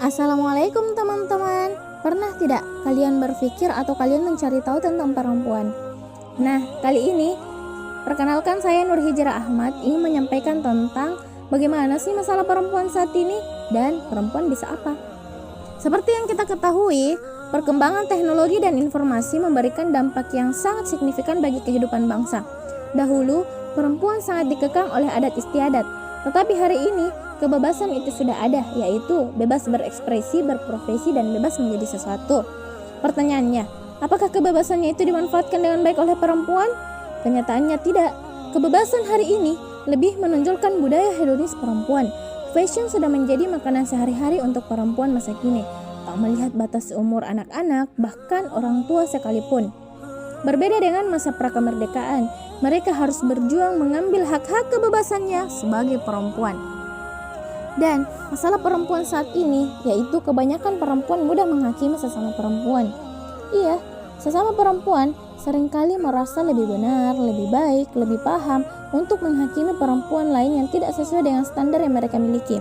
Assalamualaikum teman-teman. Pernah tidak kalian berpikir atau kalian mencari tahu tentang perempuan? Nah, kali ini perkenalkan, saya Nur Hijrah Ahmad ingin menyampaikan tentang bagaimana sih masalah perempuan saat ini dan perempuan bisa apa. Seperti yang kita ketahui, perkembangan teknologi dan informasi memberikan dampak yang sangat signifikan bagi kehidupan bangsa. Dahulu, perempuan sangat dikekang oleh adat istiadat, tetapi hari ini kebebasan itu sudah ada, yaitu bebas berekspresi, berprofesi, dan bebas menjadi sesuatu. Pertanyaannya, apakah kebebasannya itu dimanfaatkan dengan baik oleh perempuan? Kenyataannya tidak. Kebebasan hari ini lebih menonjolkan budaya hedonis perempuan. Fashion sudah menjadi makanan sehari-hari untuk perempuan masa kini, tak melihat batas umur anak-anak, bahkan orang tua sekalipun. Berbeda dengan masa prakemerdekaan, mereka harus berjuang mengambil hak-hak kebebasannya sebagai perempuan. Dan masalah perempuan saat ini yaitu kebanyakan perempuan mudah menghakimi sesama perempuan. Iya, sesama perempuan seringkali merasa lebih benar, lebih baik, lebih paham untuk menghakimi perempuan lain yang tidak sesuai dengan standar yang mereka miliki.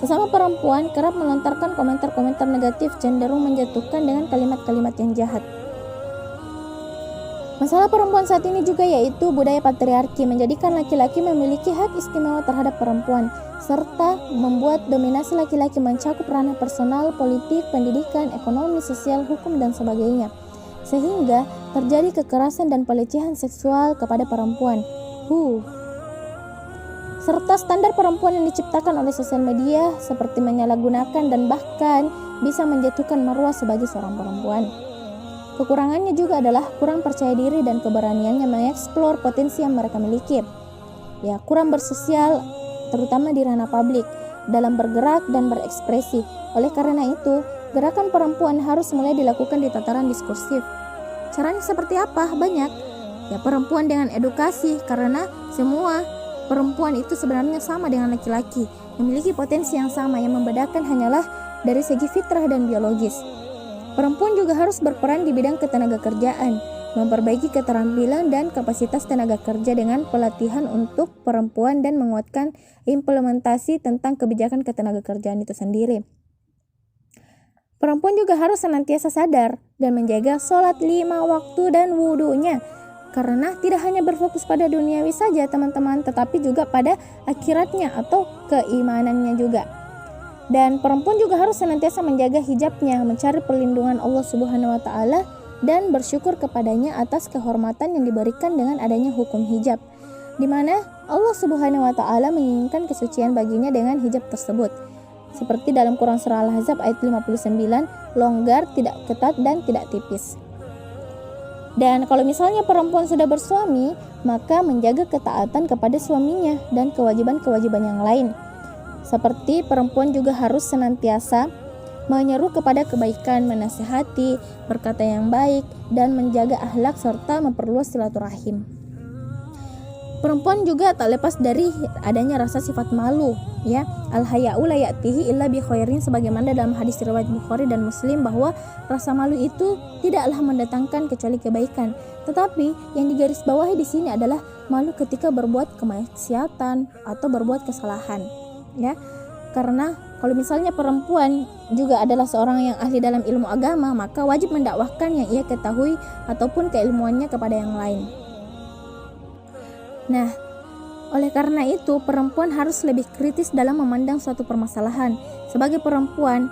Sesama perempuan kerap melontarkan komentar-komentar negatif, cenderung menjatuhkan dengan kalimat-kalimat yang jahat. Masalah perempuan saat ini juga yaitu budaya patriarki menjadikan laki-laki memiliki hak istimewa terhadap perempuan, serta membuat dominasi laki-laki mencakup ranah personal, politik, pendidikan, ekonomi, sosial, hukum, dan sebagainya. Sehingga terjadi kekerasan dan pelecehan seksual kepada perempuan. Serta standar perempuan yang diciptakan oleh sosial media seperti menyalahgunakan dan bahkan bisa menjatuhkan marwah sebagai seorang perempuan. Kekurangannya juga adalah kurang percaya diri dan keberaniannya mengeksplor potensi yang mereka miliki. Ya, kurang bersosial, terutama di ranah publik, dalam bergerak dan berekspresi. Oleh karena itu, gerakan perempuan harus mulai dilakukan di tataran diskursif. Caranya seperti apa? Banyak. Ya, perempuan dengan edukasi, karena semua perempuan itu sebenarnya sama dengan laki-laki, memiliki potensi yang sama, yang membedakan hanyalah dari segi fitrah dan biologis. Perempuan juga harus berperan di bidang ketenagakerjaan, memperbaiki keterampilan dan kapasitas tenaga kerja dengan pelatihan untuk perempuan dan menguatkan implementasi tentang kebijakan ketenagakerjaan itu sendiri. Perempuan juga harus senantiasa sadar dan menjaga sholat 5 waktu dan wudhunya, karena tidak hanya berfokus pada duniawi saja teman-teman, tetapi juga pada akhiratnya atau keimanannya juga. Dan perempuan juga harus senantiasa menjaga hijabnya, mencari perlindungan Allah Subhanahu wa Ta'ala, dan bersyukur kepadanya atas kehormatan yang diberikan dengan adanya hukum hijab, di mana Allah Subhanahu wa Ta'ala menginginkan kesucian baginya dengan hijab tersebut. Seperti dalam Quran Surah Al-Ahzab ayat 59, longgar, tidak ketat, dan tidak tipis. Dan kalau misalnya perempuan sudah bersuami, maka menjaga ketaatan kepada suaminya dan kewajiban-kewajiban yang lain. Seperti perempuan juga harus senantiasa menyeru kepada kebaikan, menasihati, berkata yang baik, dan menjaga akhlak serta memperluas silaturahim. Perempuan juga tak lepas dari adanya rasa sifat malu, ya. Al-haya'u la ya'tihi illa bi khairin, sebagaimana dalam hadis riwayat Bukhari dan Muslim bahwa rasa malu itu tidaklah mendatangkan kecuali kebaikan. Tetapi yang digarisbawahi di sini adalah malu ketika berbuat kemaksiatan atau berbuat kesalahan. Ya, karena kalau misalnya perempuan juga adalah seorang yang ahli dalam ilmu agama, maka wajib mendakwahkan yang ia ketahui ataupun keilmuannya kepada yang lain. Nah, oleh karena itu perempuan harus lebih kritis dalam memandang suatu permasalahan. Sebagai perempuan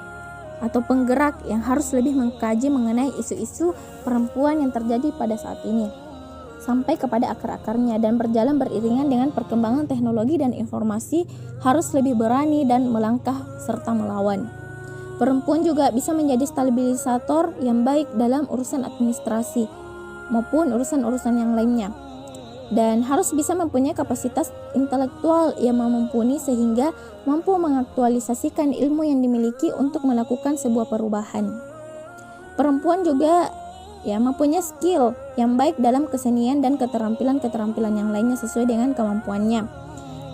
atau penggerak yang harus lebih mengkaji mengenai isu-isu perempuan yang terjadi pada saat ini, sampai kepada akar-akarnya, dan berjalan beriringan dengan perkembangan teknologi dan informasi, harus lebih berani dan melangkah serta melawan. Perempuan juga bisa menjadi stabilisator yang baik dalam urusan administrasi maupun urusan-urusan yang lainnya, dan harus bisa mempunyai kapasitas intelektual yang mumpuni sehingga mampu mengaktualisasikan ilmu yang dimiliki untuk melakukan sebuah perubahan. Perempuan juga mempunyai skill yang baik dalam kesenian dan keterampilan-keterampilan yang lainnya sesuai dengan kemampuannya.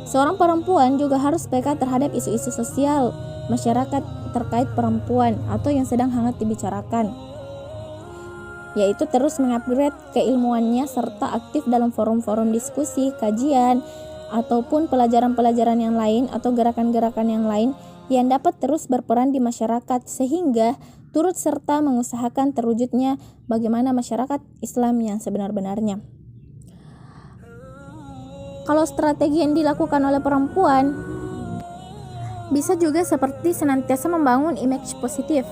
Seorang perempuan juga harus peka terhadap isu-isu sosial masyarakat terkait perempuan atau yang sedang hangat dibicarakan, yaitu terus mengupgrade keilmuannya serta aktif dalam forum-forum diskusi, kajian, ataupun pelajaran-pelajaran yang lain atau gerakan-gerakan yang lain yang dapat terus berperan di masyarakat sehingga turut serta mengusahakan terwujudnya bagaimana masyarakat Islam yang sebenar-benarnya. Kalau strategi yang dilakukan oleh perempuan bisa juga seperti senantiasa membangun image positif,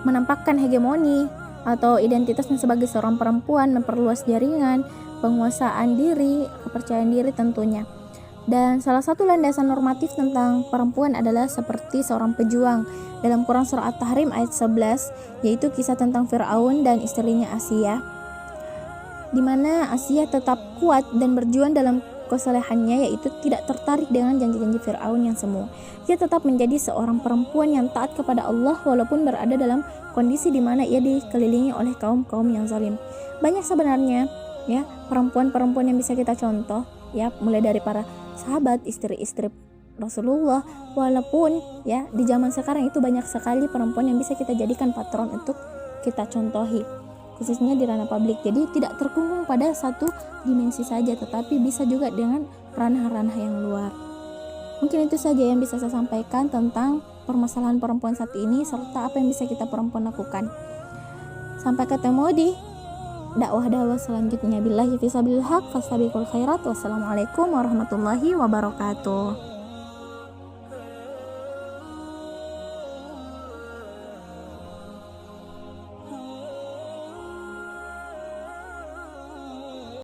menampakkan hegemoni atau identitasnya sebagai seorang perempuan, memperluas jaringan, penguasaan diri, kepercayaan diri tentunya. Dan salah satu landasan normatif tentang perempuan adalah seperti seorang pejuang dalam Quran surah At-Tahrim ayat 11, yaitu kisah tentang Fir'aun dan istrinya Asia, di mana Asia tetap kuat dan berjuang dalam kesalehannya, yaitu tidak tertarik dengan janji-janji Fir'aun yang semu. Ia tetap menjadi seorang perempuan yang taat kepada Allah walaupun berada dalam kondisi di mana ia dikelilingi oleh kaum-kaum yang zalim. Banyak sebenarnya ya perempuan-perempuan yang bisa kita contoh, ya, mulai dari para sahabat, istri-istri Rasulullah, walaupun ya di zaman sekarang itu banyak sekali perempuan yang bisa kita jadikan patron untuk kita contohi, khususnya di ranah publik. Jadi tidak terkungkung pada satu dimensi saja, tetapi bisa juga dengan ranah-ranah yang luar. Mungkin itu saja yang bisa saya sampaikan tentang permasalahan perempuan saat ini serta apa yang bisa kita perempuan lakukan. Sampai ketemu di dakwah selanjutnya. Billahi fisabilil haq fastabiqul khairat. Wassalamualaikum warahmatullahi wabarakatuh.